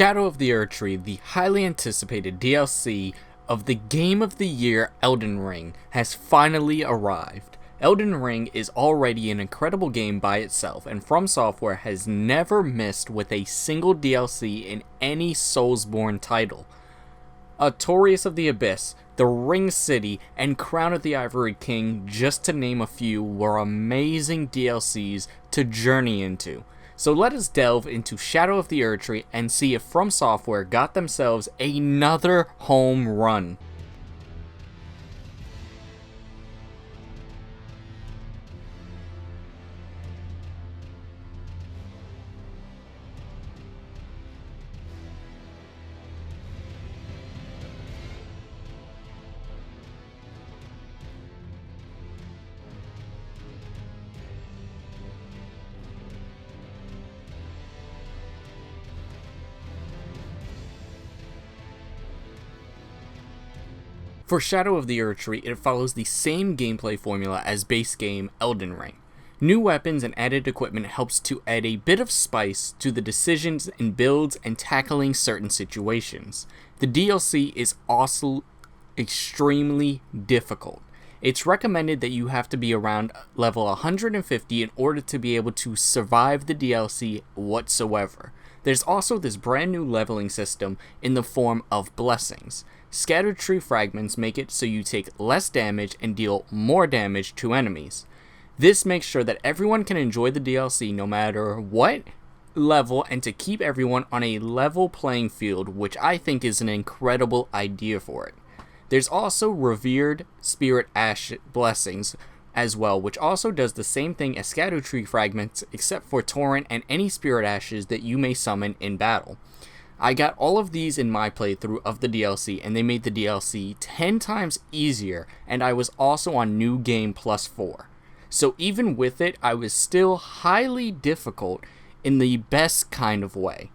Shadow of the Erdtree, the highly anticipated DLC of the game of the year Elden Ring, has finally arrived. Elden Ring is already an incredible game by itself, and From Software has never missed with a single DLC in any Soulsborne title. Artorias of the Abyss, The Ring City, and Crown of the Ivory King, just to name a few, were amazing DLCs to journey into. So let us delve into Shadow of the Erdtree and see if From Software got themselves another home run. For Shadow of the Erdtree, it follows the same gameplay formula as base game Elden Ring. New weapons and added equipment helps to add a bit of spice to the decisions and builds and tackling certain situations. The DLC is also extremely difficult. It's recommended that you have to be around level 150 in order to be able to survive the DLC whatsoever. There's also this brand new leveling system in the form of blessings. Scattered tree fragments make it so you take less damage and deal more damage to enemies. This makes sure that everyone can enjoy the DLC no matter what level, and to keep everyone on a level playing field, which I think is an incredible idea for it. There's also revered spirit ash blessings as well, which also does the same thing as scattered tree fragments except for torrent and any spirit ashes that you may summon in battle. I got all of these in my playthrough of the DLC, and they made the DLC 10 times easier, and I was also on New Game Plus 4. So even with it, I was still highly difficult in the best kind of way.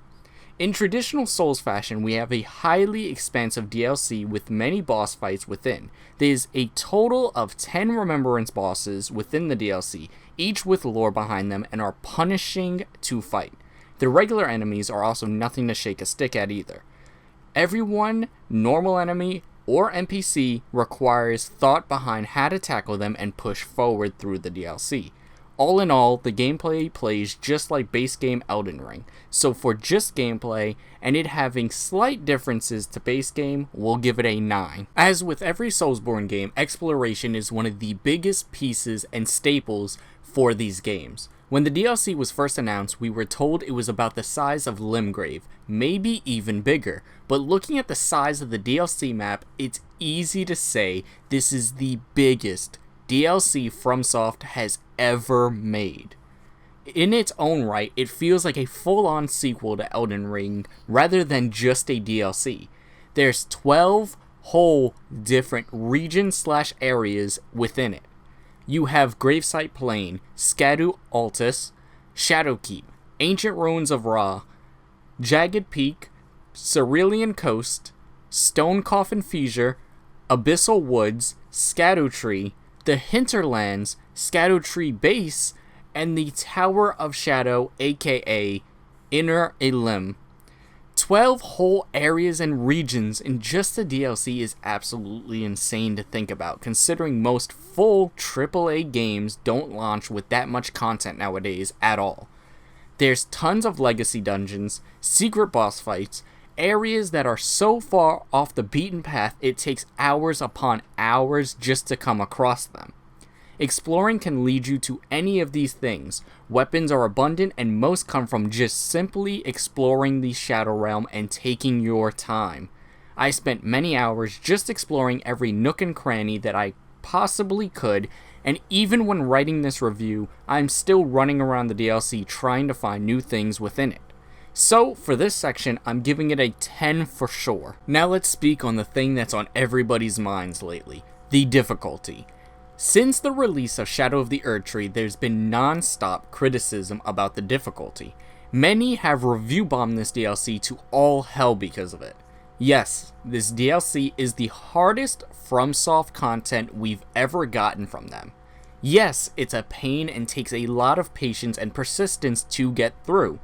In traditional Souls fashion, we have a highly expansive DLC with many boss fights within. There's a total of 10 Remembrance bosses within the DLC, each with lore behind them and are punishing to fight. The regular enemies are also nothing to shake a stick at either. Everyone, normal enemy or NPC, requires thought behind how to tackle them and push forward through the DLC. All in all, the gameplay plays just like base game Elden Ring, so for just gameplay and it having slight differences to base game, we'll give it a 9. As with every Soulsborne game, exploration is one of the biggest pieces and staples for these games. When the DLC was first announced, we were told it was about the size of Limgrave, maybe even bigger, but looking at the size of the DLC map, it's easy to say this is the biggest DLC FromSoft has ever made. In its own right, it feels like a full-on sequel to Elden Ring rather than just a DLC. There's 12 whole different regions/areas within it. You have Gravesite Plain, Scadu Altus, Shadowkeep, Ancient Ruins of Ra, Jagged Peak, Cerulean Coast, Stone Coffin Fissure, Abyssal Woods, Scattertree, the Hinterlands, Scattertree Base, and the Tower of Shadow, aka Inner Elim. 12 whole areas and regions in just the DLC is absolutely insane to think about, considering most full AAA games don't launch with that much content nowadays at all. There's tons of legacy dungeons, secret boss fights, areas that are so far off the beaten path it takes hours upon hours just to come across them. Exploring can lead you to any of these things. Weapons are abundant and most come from just simply exploring the Shadow Realm and taking your time. I spent many hours just exploring every nook and cranny that I possibly could, and even when writing this review, I'm still running around the DLC trying to find new things within it. So, for this section, I'm giving it a 10 for sure. Now let's speak on the thing that's on everybody's minds lately, the difficulty. Since the release of Shadow of the Erdtree, there's been non-stop criticism about the difficulty. Many have review bombed this DLC to all hell because of it. Yes, this DLC is the hardest FromSoft content we've ever gotten from them. Yes, it's a pain and takes a lot of patience and persistence to get through.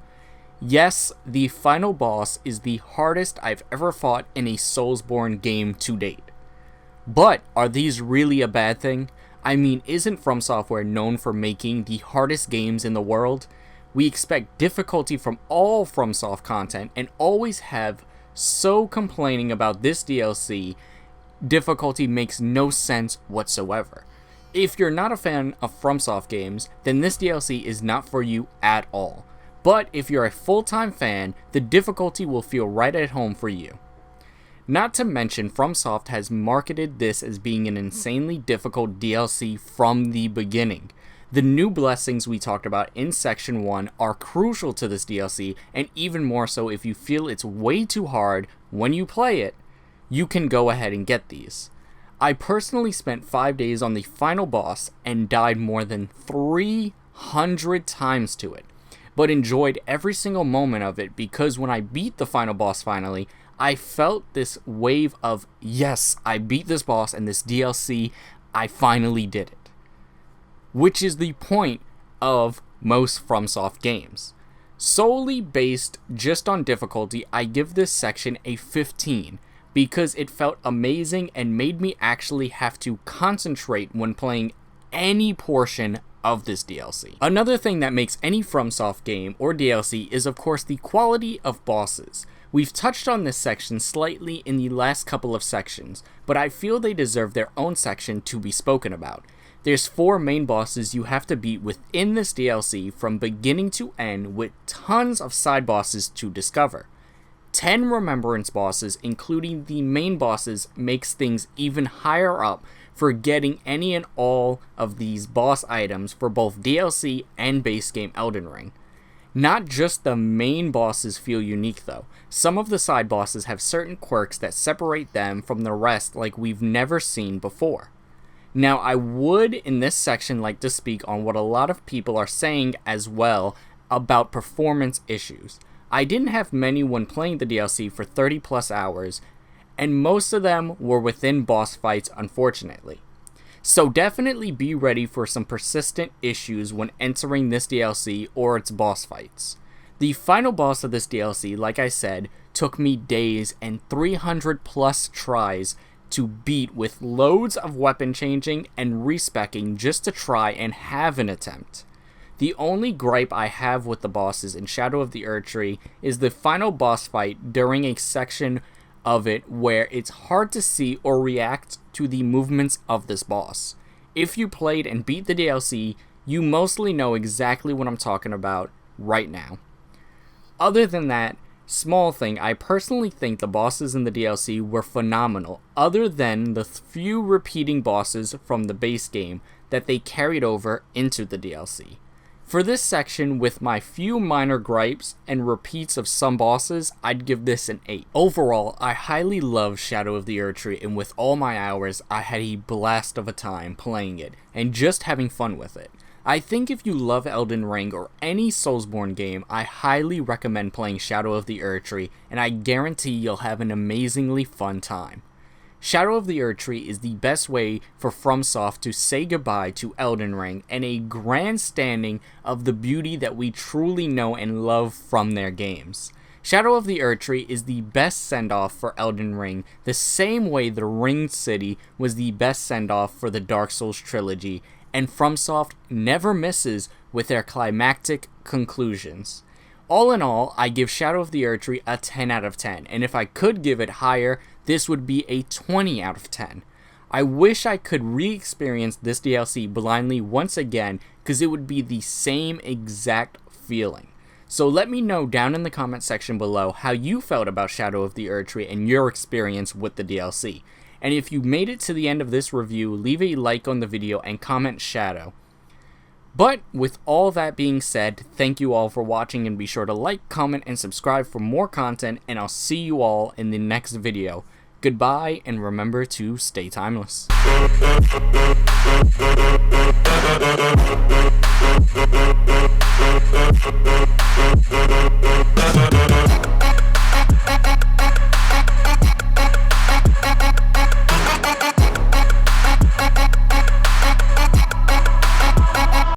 Yes, the final boss is the hardest I've ever fought in a Soulsborne game to date. But are these really a bad thing? I mean, isn't From Software known for making the hardest games in the world? We expect difficulty from all FromSoft content and always have, so complaining about this DLC, difficulty makes no sense whatsoever. If you're not a fan of FromSoft games, then this DLC is not for you at all. But if you're a full-time fan, the difficulty will feel right at home for you. Not to mention, FromSoft has marketed this as being an insanely difficult DLC from the beginning. The new blessings we talked about in Section 1 are crucial to this DLC, and even more so if you feel it's way too hard when you play it, you can go ahead and get these. I personally spent 5 days on the final boss and died more than 300 times to it, but enjoyed every single moment of it because when I beat the final boss finally, I felt this wave of, yes, I beat this boss and this DLC, I finally did it. Which is the point of most FromSoft games. Solely based just on difficulty, I give this section a 15 because it felt amazing and made me actually have to concentrate when playing any portion of this DLC. Another thing that makes any FromSoft game or DLC is of course the quality of bosses. We've touched on this section slightly in the last couple of sections, but I feel they deserve their own section to be spoken about. There's 4 main bosses you have to beat within this DLC from beginning to end, with tons of side bosses to discover. 10 remembrance bosses, including the main bosses, makes things even higher up for getting any and all of these boss items for both DLC and base game Elden Ring. Not just the main bosses feel unique though. Some of the side bosses have certain quirks that separate them from the rest like we've never seen before. Now I would in this section like to speak on what a lot of people are saying as well about performance issues. I didn't have many when playing the DLC for 30 plus hours, and most of them were within boss fights unfortunately. So definitely be ready for some persistent issues when entering this DLC or its boss fights. The final boss of this DLC, like I said, took me days and 300 plus tries to beat with loads of weapon changing and respecking just to try and have an attempt. The only gripe I have with the bosses in Shadow of the Erdtree is the final boss fight during a section of it where it's hard to see or react to the movements of this boss. If you played and beat the DLC, you mostly know exactly what I'm talking about right now. Other than that, small thing, I personally think the bosses in the DLC were phenomenal, other than the few repeating bosses from the base game that they carried over into the DLC. For this section, with my few minor gripes and repeats of some bosses, I'd give this an 8. Overall, I highly love Shadow of the Erdtree, and with all my hours, I had a blast of a time playing it, and just having fun with it. I think if you love Elden Ring or any Soulsborne game, I highly recommend playing Shadow of the Erdtree, and I guarantee you'll have an amazingly fun time. Shadow of the Erdtree is the best way for FromSoft to say goodbye to Elden Ring and a grandstanding of the beauty that we truly know and love from their games. Shadow of the Erdtree is the best send-off for Elden Ring, the same way the Ringed City was the best send-off for the Dark Souls trilogy, and FromSoft never misses with their climactic conclusions. All in all, I give Shadow of the Erdtree a 10 out of 10, and if I could give it higher, this would be a 20 out of 10. I wish I could re-experience this DLC blindly once again, because it would be the same exact feeling. So let me know down in the comment section below how you felt about Shadow of the Erdtree and your experience with the DLC. And if you made it to the end of this review, leave a like on the video and comment Shadow. But with all that being said, thank you all for watching, and be sure to like, comment, and subscribe for more content, and I'll see you all in the next video. Goodbye, and remember to stay timeless.